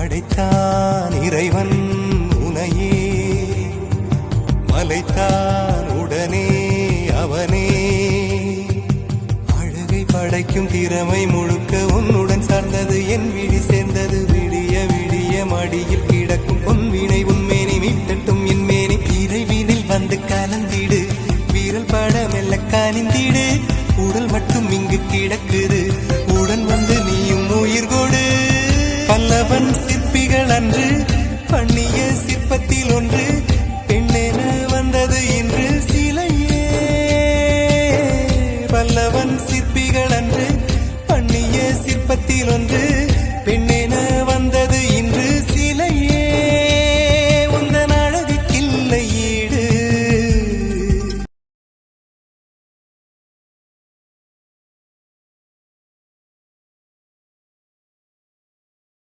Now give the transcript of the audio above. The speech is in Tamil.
படைத்தான் இறைவன் உனையே, மலைத்தான் உடனே அவனே. அழகை படைக்கும் திறமை முழுக்க உன்னுடன் சார்ந்தது, என் விழி சேர்ந்தது. விடிய விடிய மடியில் கிடக்கும் பொன்வினை உன்மேனி மீட்டட்டும் என் மேனி. இறைவினில் வந்து கலந்திடு, வீரல் பட மெல்ல காணிந்திடு. உடல் மட்டும் இங்கு கிடக்குது, உடன் வந்து நீயும் உயிர் கொடு. பல்லவன் சிற்பிகள் அன்று பண்ணிய சிற்பத்தில் ஒன்று,